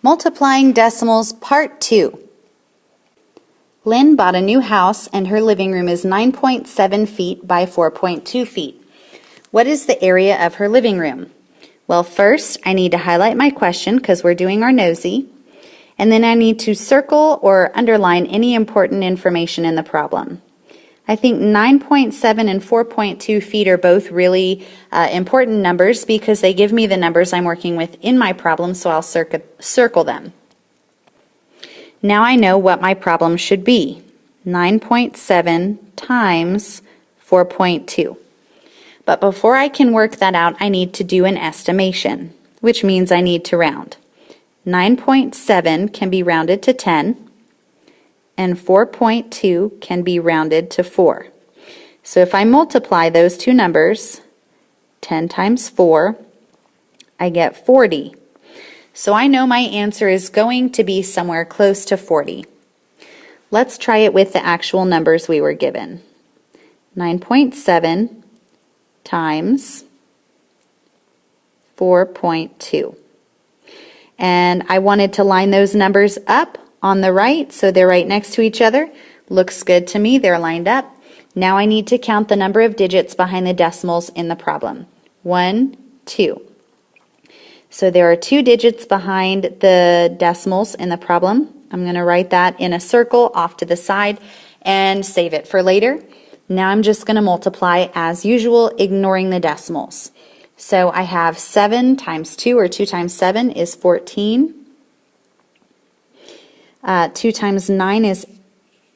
Multiplying decimals, part 2. Lynn bought a new house and her living room is 9.7 feet by 4.2 feet. What is the area of her living room? Well, first I need to highlight my question because we're doing our nosy, and then I need to circle or underline any important information in the problem. I think 9.7 and 4.2 feet are both really important numbers because they give me the numbers I'm working with in my problem, so I'll circle them. Now I know what my problem should be. 9.7 times 4.2. But before I can work that out, I need to do an estimation, which means I need to round. 9.7 can be rounded to 10. And 4.2 can be rounded to 4. So if I multiply those two numbers, 10 times 4, I get 40. So I know my answer is going to be somewhere close to 40. Let's try it with the actual numbers we were given. 9.7 times 4.2. And I wanted to line those numbers up on the right, so they're right next to each other. Looks good to me, they're lined up. Now I need to count the number of digits behind the decimals in the problem. 1, 2. So there are 2 digits behind the decimals in the problem. I'm going to write that in a circle off to the side and save it for later. Now I'm just going to multiply as usual, ignoring the decimals. So I have 7 times 2, or 2 times 7 is 14. 2 times 9 is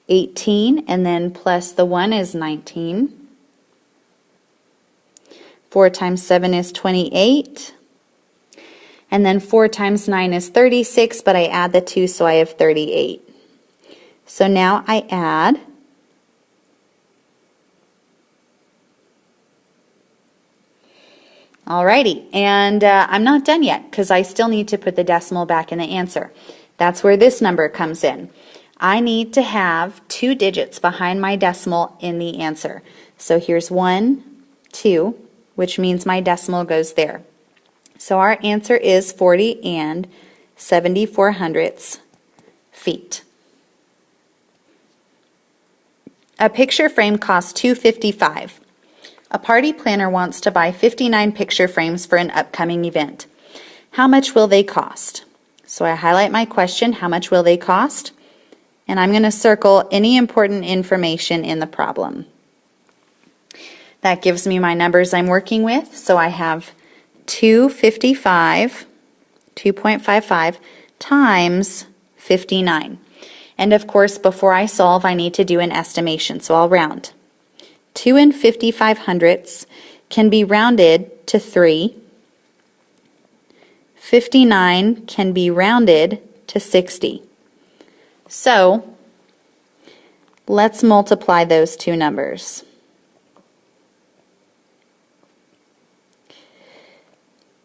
18, and then plus the 1 is 19. 4 times 7 is 28. And then 4 times 9 is 36, but I add the 2, so I have 38. So now I add Alrighty, and I'm not done yet because I still need to put the decimal back in the answer. That's where this number comes in. I need to have 2 digits behind my decimal in the answer. So here's 1, 2, which means my decimal goes there. So our answer is 40 and 74/100 feet. A picture frame costs $2.55. A party planner wants to buy 59 picture frames for an upcoming event. How much will they cost? So I highlight my question, how much will they cost? And I'm going to circle any important information in the problem. That gives me my numbers I'm working with. So I have 2.55 times 59. And of course, before I solve, I need to do an estimation, so I'll round. 2 and 55/100 can be rounded to 3. 59 can be rounded to 60. So let's multiply those two numbers.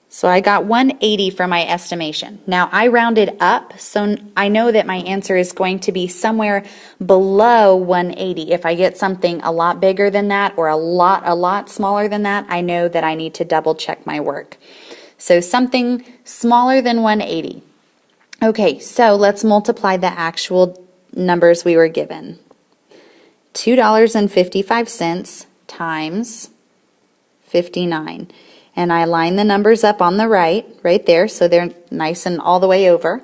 So I got 180 for my estimation. Now I rounded up, so I know that my answer is going to be somewhere below 180. If I get something a lot bigger than that or a lot smaller than that, I know that I need to double check my work. So something smaller than 180. Okay, so let's multiply the actual numbers we were given. $2.55 times 59. And I line the numbers up on the right there, so they're nice and all the way over.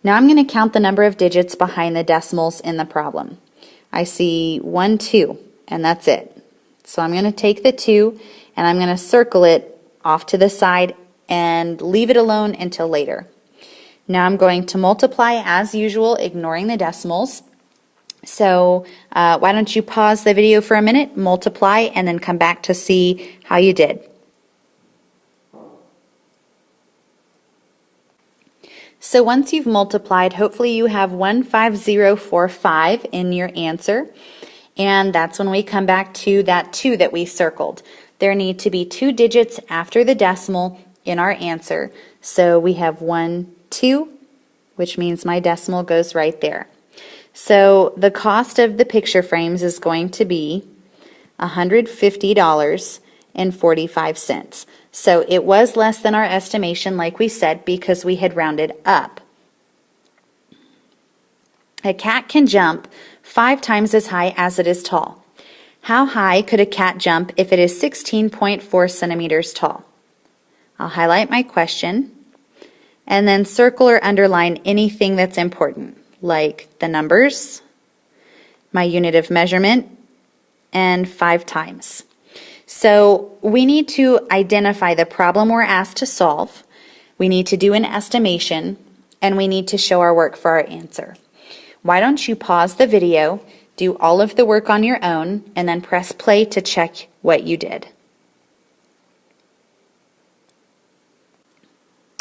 Now I'm going to count the number of digits behind the decimals in the problem. I see 1, 2, and that's it. So I'm going to take the 2 and I'm going to circle it off to the side and leave it alone until later. Now I'm going to multiply as usual, ignoring the decimals. So why don't you pause the video for a minute, multiply, and then come back to see how you did. So once you've multiplied, hopefully you have 15045 in your answer. And that's when we come back to that 2 that we circled. There need to be 2 digits after the decimal in our answer. So we have 1, 2, which means my decimal goes right there. So the cost of the picture frames is going to be $150.45. So it was less than our estimation, like we said, because we had rounded up. A cat can jump 5 times as high as it is tall. How high could a cat jump if it is 16.4 centimeters tall? I'll highlight my question and then circle or underline anything that's important, like the numbers, my unit of measurement, and 5 times. So we need to identify the problem we're asked to solve, we need to do an estimation, and we need to show our work for our answer. Why don't you pause the video, do all of the work on your own, and then press play to check what you did.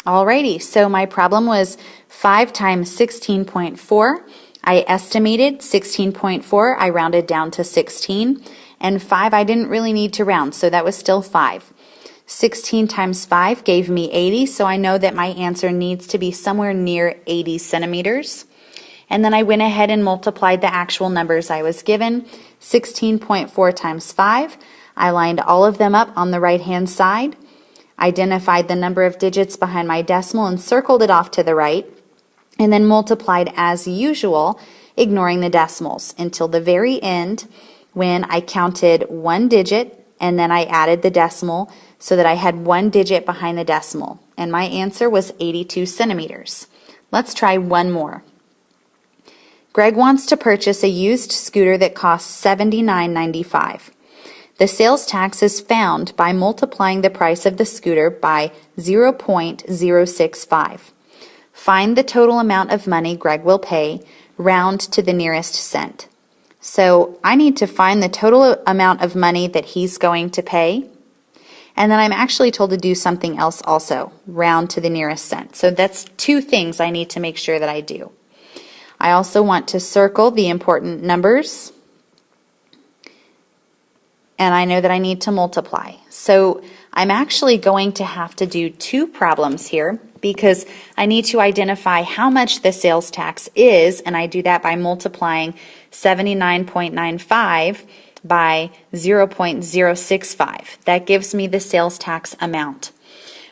Alrighty, so my problem was 5 times 16.4. I estimated 16.4. I rounded down to 16. And 5 I didn't really need to round, so that was still 5. 16 times 5 gave me 80, so I know that my answer needs to be somewhere near 80 centimeters. And then I went ahead and multiplied the actual numbers I was given. 16.4 times 5. I lined all of them up on the right-hand side, identified the number of digits behind my decimal and circled it off to the right, and then multiplied as usual, ignoring the decimals, until the very end when I counted 1 digit and then I added the decimal so that I had 1 digit behind the decimal. And my answer was 82 centimeters. Let's try one more. Greg wants to purchase a used scooter that costs $79.95. The sales tax is found by multiplying the price of the scooter by 0.065. Find the total amount of money Greg will pay, round to the nearest cent. So I need to find the total amount of money that he's going to pay, and then I'm actually told to do something else also, round to the nearest cent. So that's 2 things I need to make sure that I do. I also want to circle the important numbers, and I know that I need to multiply. So I'm actually going to have to do 2 problems here because I need to identify how much the sales tax is, and I do that by multiplying 79.95 by 0.065. That gives me the sales tax amount.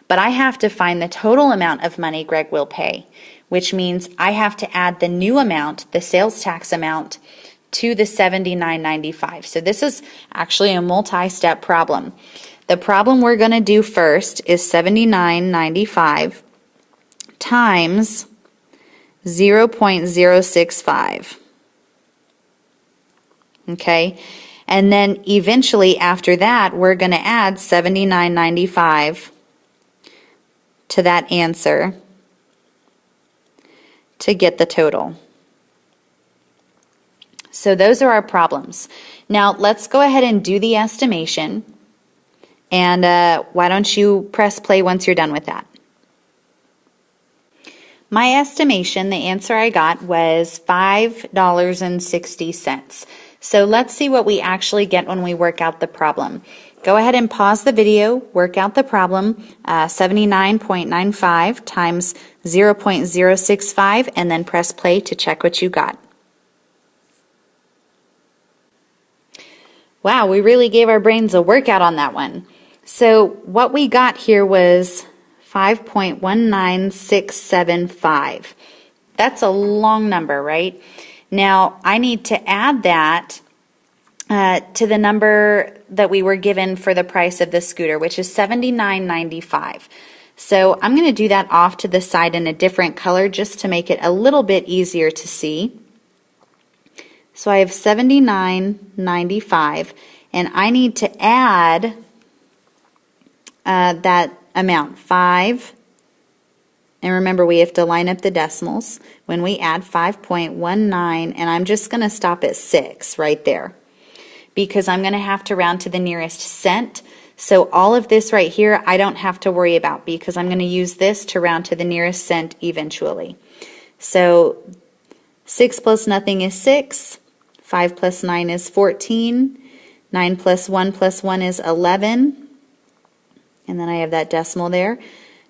But I have to find the total amount of money Greg will pay, which means I have to add the new amount, the sales tax amount, to the $79.95. So this is actually a multi-step problem. The problem we're going to do first is $79.95 times 0.065. Okay, and then eventually after that we're going to add $79.95 to that answer to get the total. So those are our problems. Now let's go ahead and do the estimation, and why don't you press play once you're done with that. My estimation, the answer I got was $5.60. So let's see what we actually get when we work out the problem. Go ahead and pause the video, work out the problem, 79.95 times 0.065, and then press play to check what you got. Wow, we really gave our brains a workout on that one. So what we got here was 5.19675. That's a long number, right? Now I need to add that to the number that we were given for the price of the scooter, which is $79.95. So I'm going to do that off to the side in a different color just to make it a little bit easier to see. So I have $79.95, and I need to add that amount, 5. And remember, we have to line up the decimals when we add 5.19, and I'm just going to stop at 6 right there because I'm going to have to round to the nearest cent. So all of this right here I don't have to worry about because I'm going to use this to round to the nearest cent eventually. So 6 plus nothing is 6. 5 plus 9 is 14. 9 plus 1 is 11. And then I have that decimal there.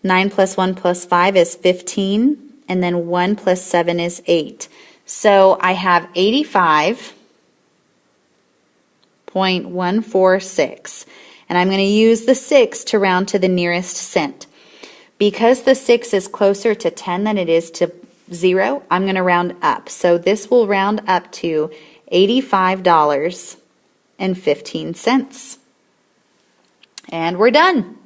9 plus 1 plus 5 is 15. And then 1 plus 7 is 8. So I have 85.146. And I'm going to use the 6 to round to the nearest cent. Because the 6 is closer to 10 than it is to 0, I'm going to round up. So this will round up to $85.15. And we're done.